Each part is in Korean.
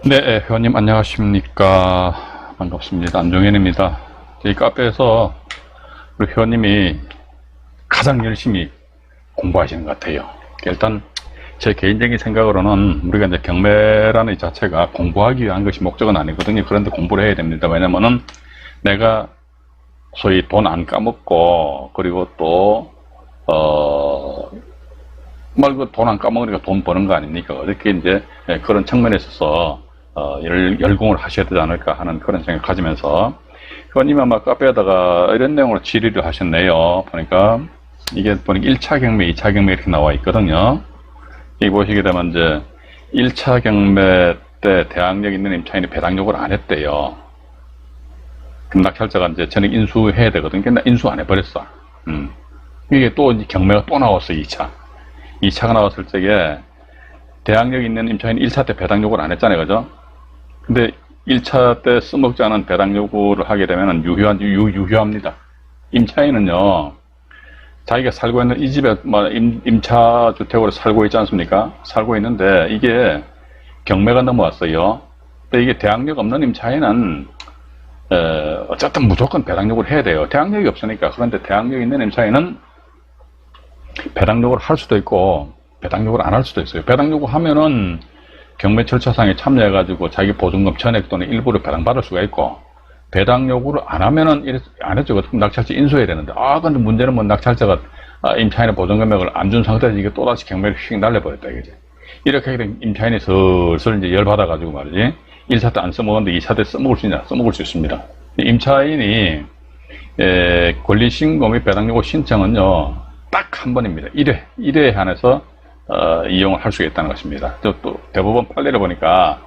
네, 회원님 안녕하십니까. 반갑습니다. 안종현입니다. 저희 카페에서 우리 회원님이 가장 열심히 공부하시는 것 같아요. 일단 제 개인적인 생각으로는 우리가 이제 경매라는 이 자체가 공부하기 위한 것이 목적은 아니거든요. 그런데 공부를 해야 됩니다. 왜냐면은 내가 소위 돈 안 까먹고, 그리고 또 말고 돈 안 까먹으니까 돈 버는 거 아닙니까? 어떻게 이제 그런 측면에 있어서 열공을 하셔야 되지 않을까 하는 그런 생각 가지면서 회원님 아마 카페에다가 이런 내용으로 질의를 하셨네요. 보니까 이게 보니까 1차 경매, 2차 경매 이렇게 나와 있거든요. 여기 보시게 되면 이제 1차 경매 때 대항력 있는 임차인이 배당 요구를 안 했대요. 그럼 낙찰자가 이제 전액 인수해야 되거든요. 근데 인수 안 해버렸어. 이게 또 경매가 또 나왔어, 2차. 2차가 나왔을 적에 대항력 있는 임차인이 1차 때 배당 요구를 안 했잖아요. 그죠? 근데 1차 때 써먹지 않은 배당 요구를 하게 되면 유효합니다. 임차인은요, 자기가 살고 있는 이 집에 임차 주택으로 살고 있지 않습니까? 살고 있는데 이게 경매가 넘어왔어요. 근데 이게 대항력 없는 임차인은 어쨌든 무조건 배당 요구를 해야 돼요. 대항력이 없으니까. 그런데 대항력 있는 임차인은 배당 요구를 할 수도 있고 배당 요구를 안 할 수도 있어요. 배당 요구하면은 경매 절차상에 참여해가지고 자기 보증금 전액 또는 일부를 배당받을 수가 있고, 배당 요구를 안 하면은 안 했죠. 그럼 낙찰자 인수해야 되는데, 근데 문제는 뭐 낙찰자가 임차인의 보증금액을 안 준 상태에서 이게 또다시 경매를 휙 날려버렸다 이거지. 이렇게 하게 되면 임차인이 슬슬 이제 열받아가지고 말이지, 1차 때 안 써먹었는데 2차 때 써먹을 수 있냐? 써먹을 수 있습니다. 임차인이 권리신고 및 배당 요구 신청은요, 딱 한 번입니다. 1회에 한해서 이용을 할 수가 있다는 것입니다. 또 대법원 판례를 보니까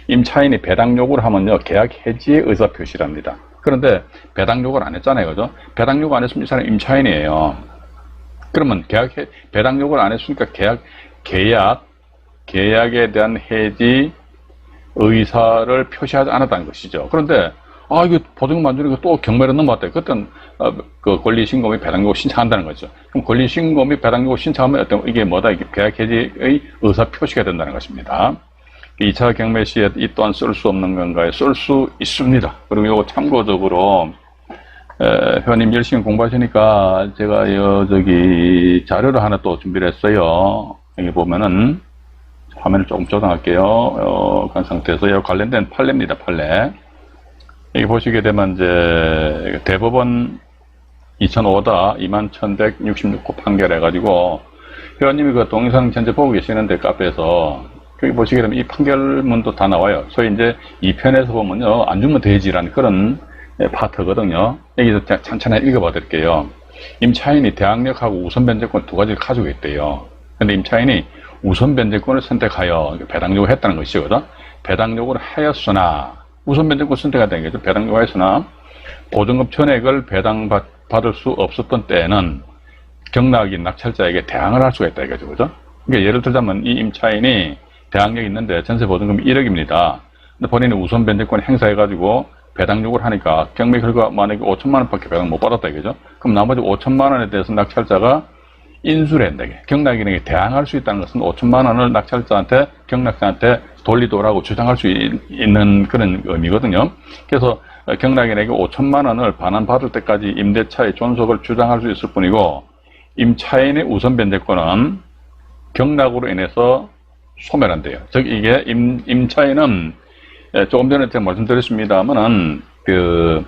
임차인이 배당 요구를 하면요, 계약 해지의 의사 표시랍니다. 그런데 배당 요구를 안 했잖아요. 그죠? 배당 요구 안 했으면 이 사람은 임차인이에요. 그러면 배당 요구를 안 했으니까 계약에 대한 해지 의사를 표시하지 않았다는 것이죠. 그런데 이거 보증금 안 주니까 또 경매로 넘어왔다. 그때는 그 권리신고 및 배당요구 신청한다는 거죠. 그럼 권리신고 및 배당요구 신청하면 이게 뭐다? 이게 계약 해지의 의사 표시가 된다는 것입니다. 2차 경매 시에 이 또한 쓸 수 없는 건가요? 쓸 수 있습니다. 그리고 이거 참고적으로 회원님 열심히 공부하시니까 제가 저기 자료를 하나 또 준비를 했어요. 여기 보면은 화면을 조금 조정할게요. 그런 상태에서 관련된 판례입니다. 판례. 여기 보시게 되면 이제 대법원 2005다 21,166호 판결해가지고 회원님이 그 동영상 전체 보고 계시는데 카페에서 여기 보시게 되면 이 판결문도 다 나와요. 소위 이제 2편에서 보면요, 안 주면 되지라는 그런 파트거든요. 여기서 천천히 읽어봐 드릴게요. 임차인이 대항력하고 우선 변제권 두 가지를 가지고 있대요. 근데 임차인이 우선 변제권을 선택하여 배당 요구를 했다는 것이거든. 배당 요구를 하였으나 우선 변제권 선택한다는 거죠. 배당 요구를 하였으나 보증금 전액을 배당받을 수 없었던 때에는 경락인 낙찰자에게 대항을 할 수가 있다 이거죠. 그죠? 그러니까 예를 들자면 이 임차인이 대항력이 있는데 전세 보증금이 1억입니다. 근데 본인이 우선 변제권 행사해가지고 배당 요구를 하니까 경매 결과 만약에 5천만 원밖에 배당 못 받았다 이거죠. 그럼 나머지 5천만 원에 대해서 낙찰자가 인수를 한다. 경락인에게 대항할 수 있다는 것은 5천만 원을 낙찰자한테, 경락자한테 돌리도라고 주장할 수 있는 그런 의미거든요. 그래서 경락인에게 5천만 원을 반환받을 때까지 임대차의 존속을 주장할 수 있을 뿐이고, 임차인의 우선 변제권은 경락으로 인해서 소멸한대요. 즉 이게 임차인은 조금 전에 제가 말씀드렸습니다만은 그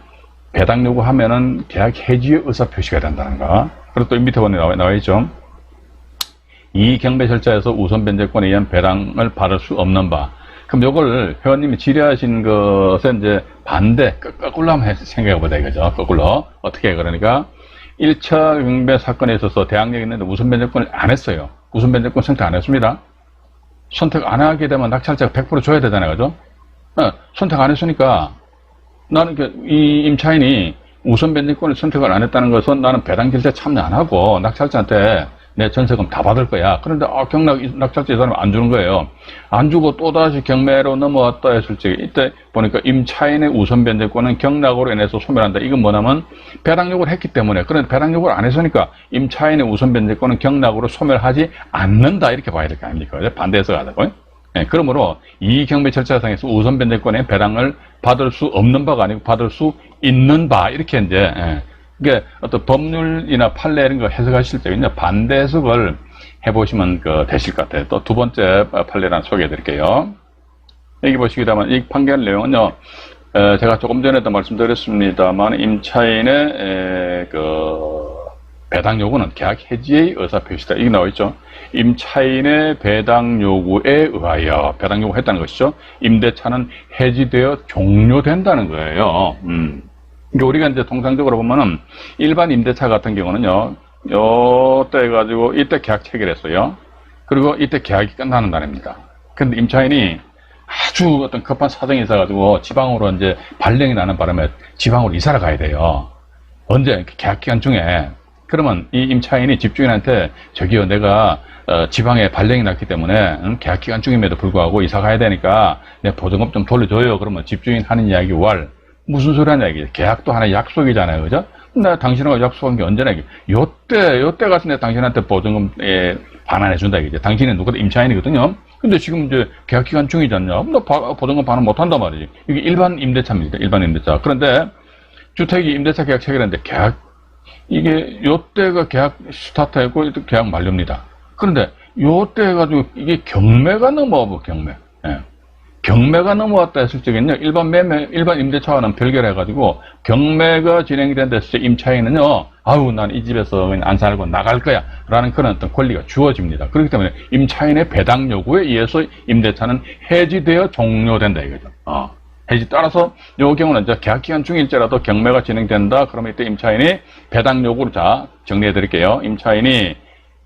배당 요구하면은 계약 해지의 의사 표시가 된다는 거. 그리고 또 밑에 보면 나와 있죠. 이 경매 절차에서 우선 변제권에 의한 배당을 받을 수 없는 바. 그럼 요걸 회원님이 질의하신 것에 이제 반대, 거꾸로 한번 생각해 보자 이거죠. 거꾸로. 어떻게 해? 그러니까 1차 경매 사건에 있어서 대항력이 있는데 우선 변제권을 안 했어요. 우선 변제권 선택 안 했습니다. 선택 안 하게 되면 낙찰자가 100% 줘야 되잖아요. 그죠? 선택 안 했으니까 나는 이 임차인이 우선 변제권을 선택을 안 했다는 것은 나는 배당 절차에 참여 안 하고 낙찰자한테 내 전세금 다 받을 거야. 그런데 낙찰자 이 사람이 안 주는 거예요. 안 주고 또다시 경매로 넘어왔다 했을 때 이때 보니까 임차인의 우선 변제권은 경락으로 인해서 소멸한다. 이건 뭐냐면 배당 요구를 했기 때문에. 그런데 배당 요구를 안 했으니까 임차인의 우선 변제권은 경락으로 소멸하지 않는다. 이렇게 봐야 될 거 아닙니까? 반대 해석하자고요. 그러므로 이 경매 절차상에서 우선 변제권의 배당을 받을 수 없는 바가 아니고 받을 수 있는 바, 이렇게 이제, 이게 어떤 법률이나 판례 이런 거 해석하실 때 그냥 반대 해석을 해보시면 되실 것 같아요. 또 두 번째 판례를 소개해 드릴게요. 여기 보시게 되면 이 판결 내용은요, 제가 조금 전에도 말씀드렸습니다만, 임차인의 배당 요구는 계약 해지의 의사 표시다. 이게 나와 있죠. 임차인의 배당 요구에 의하여 배당 요구했다는 것이죠. 임대차는 해지되어 종료된다는 거예요. 그러니까 우리가 이제 통상적으로 보면은 일반 임대차 같은 경우는요, 요때 해가지고 이때 계약 체결했어요. 그리고 이때 계약이 끝나는 날입니다. 근데 임차인이 아주 어떤 급한 사정이 있어가지고 지방으로 이제 발령이 나는 바람에 지방으로 이사를 가야 돼요. 언제? 계약 기간 중에. 그러면 이 임차인이 집주인한테 저기요, 내가 지방에 발령이 났기 때문에 계약 기간 중임에도 불구하고 이사 가야 되니까 내 보증금 좀 돌려줘요. 그러면 집주인 하는 이야기 왈, 무슨 소리 하냐 이게. 계약도 하나의 약속이잖아요, 그죠? 나 당신하고 약속한 게 언제나 이게 요때 가서 내가 당신한테 보증금에 반환해준다 이게. 당신이 누구든 임차인이거든요. 근데 지금 이제 계약 기간 중이잖냐? 나 보증금 반환 못한단 말이지. 이게 일반 임대차입니다, 일반 임대차. 그런데 주택이 임대차 계약 체결했는데 이게 요때가 계약 스타트했고 계약 만료입니다. 그런데 요때 해가지고 이게 경매가 넘어와, 경매. 경매가 넘어왔다 했을 적에는요, 일반 임대차와는 별개해가지고 경매가 진행이 된다 했을 때 임차인은요, 아유, 난 이 집에서 그냥 안 살고 나갈 거야 라는 그런 어떤 권리가 주어집니다. 그렇기 때문에 임차인의 배당 요구에 의해서 임대차는 해지되어 종료된다 이거죠. 해지 따라서 요 경우는 이제 계약 기간 중일지라도 경매가 진행된다. 그러면 이때 임차인이 배당 요구를, 자, 정리해 드릴게요. 임차인이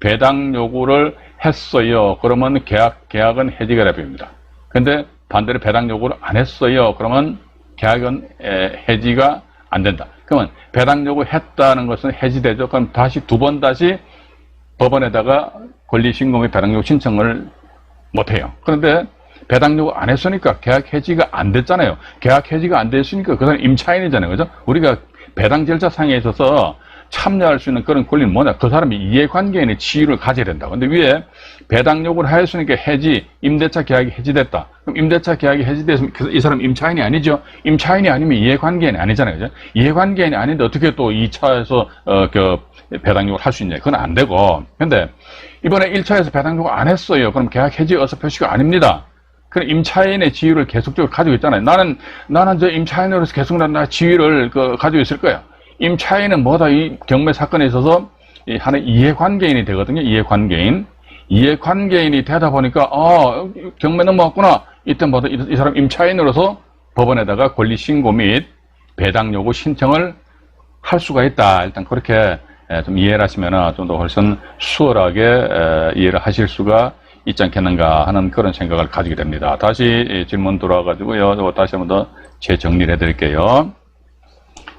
배당 요구를 했어요. 그러면 계약은 해지가 됩니다. 근데 반대로 배당 요구를 안 했어요. 그러면 계약은 해지가 안 된다. 그러면 배당 요구 했다는 것은 해지되죠. 그럼 두 번 다시 법원에다가 권리신고의 배당 요구 신청을 못 해요. 그런데 배당 요구 안 했으니까 계약 해지가 안 됐잖아요. 계약 해지가 안 됐으니까 그 사람은 임차인이잖아요. 그죠? 우리가 배당 절차상에 있어서 참여할 수 있는 그런 권리는 뭐냐? 그 사람이 이해관계인의 지위를 가져야 된다. 근데 위에 배당 요구를 하였으니까 임대차 계약이 해지됐다. 그럼 임대차 계약이 해지됐으면 이 사람 임차인이 아니죠? 임차인이 아니면 이해관계인이 아니잖아요. 그죠? 이해관계인이 아닌데 어떻게 또 2차에서 배당 요구를 할 수 있냐? 그건 안 되고. 근데 이번에 1차에서 배당 요구 안 했어요. 그럼 계약 해지 의사 표시가 아닙니다. 그럼 임차인의 지위를 계속적으로 가지고 있잖아요. 나는 저 임차인으로서 계속 나 지위를 가지고 있을 거야. 임차인은 뭐다, 이 경매 사건에 있어서 하나의 이해관계인이 되거든요. 이해관계인이 되다 보니까 경매 넘어왔구나. 이때 뭐다, 이 사람 임차인으로서 법원에다가 권리신고 및 배당 요구 신청을 할 수가 있다. 일단 그렇게 좀 이해를 하시면 좀 더 훨씬 수월하게 이해를 하실 수가 있지 않겠는가 하는 그런 생각을 가지게 됩니다. 다시 질문 돌아와가지고요. 다시 한번 더 재정리를 해드릴게요.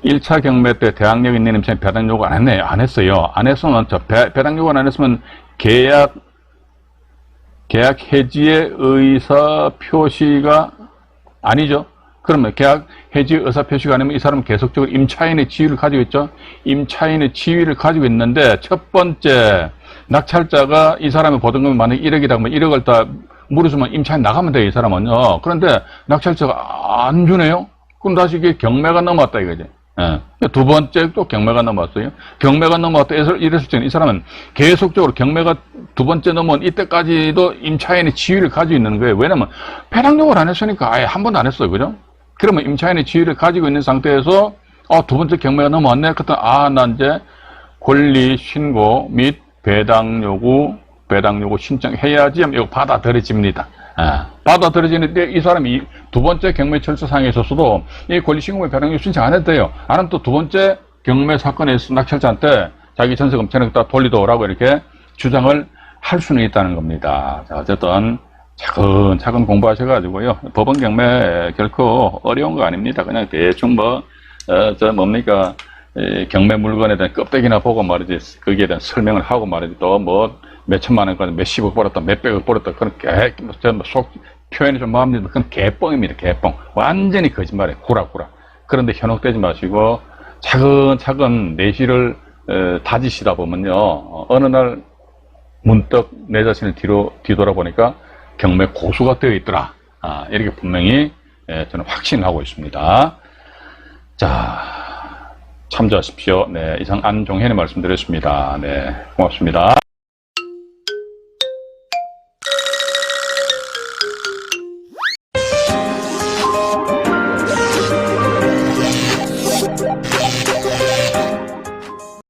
1차 경매 때 대항력 있는 임차인 배당 요구 안 했네요. 안 했어요. 안 했으면, 배당 요구 안 했으면 계약 해지의 의사 표시가 아니죠. 그러면 계약 해지 의사 표시가 아니면 이 사람은 계속적으로 임차인의 지위를 가지고 있죠. 임차인의 지위를 가지고 있는데 첫 번째 낙찰자가 이 사람의 보증금이 만약에 1억이다 그러면 1억을 다 물어주면 임차인 나가면 돼요, 이 사람은요. 그런데 낙찰자가 안 주네요. 그럼 다시 이게 경매가 넘어왔다 이거지. 두 번째 또 경매가 넘어왔어요. 경매가 넘어왔다 이랬을 때는 이 사람은 계속적으로 경매가 두 번째 넘어온 이때까지도 임차인의 지위를 가지고 있는 거예요. 왜냐면 배당 요구를 안 했으니까 아예 한 번도 안 했어요. 그죠? 그러면 임차인의 지위를 가지고 있는 상태에서 두 번째 경매가 넘어왔네. 그랬더니 난 이제 권리 신고 및 배당 요구 신청해야지 하면 이거 받아들여집니다. 받아들여지는데 이 사람이 두 번째 경매 절차상에 있어서도 이 권리신고의 배당 요구 신청 안 해도 돼요. 안 하면 또 두 번째 경매 사건에 있어 낙찰자한테 자기 전세금 전액 다 돌리도라고 이렇게 주장을 할 수는 있다는 겁니다. 자, 어쨌든 차근차근 공부하셔가지고요. 법원 경매 결코 어려운 거 아닙니다. 그냥 대충 뭡니까? 경매 물건에 대한 껍데기나 보고 말이지, 거기에 대한 설명을 하고 말이지, 또 몇천만 원, 몇십억 벌었다, 몇백억 벌었다, 그런 표현이 좀 마음입니다. 그건 개뻥입니다, 개뻥. 완전히 거짓말이에요, 구라구라. 그런데 현혹되지 마시고, 차근차근 내실을 다지시다 보면요, 어느 날 문득 내 자신을 뒤돌아보니까 경매 고수가 되어 있더라. 이렇게 분명히 저는 확신을 하고 있습니다. 자, 참조하십시오. 네, 이상 안종현의 말씀드렸습니다. 네, 고맙습니다.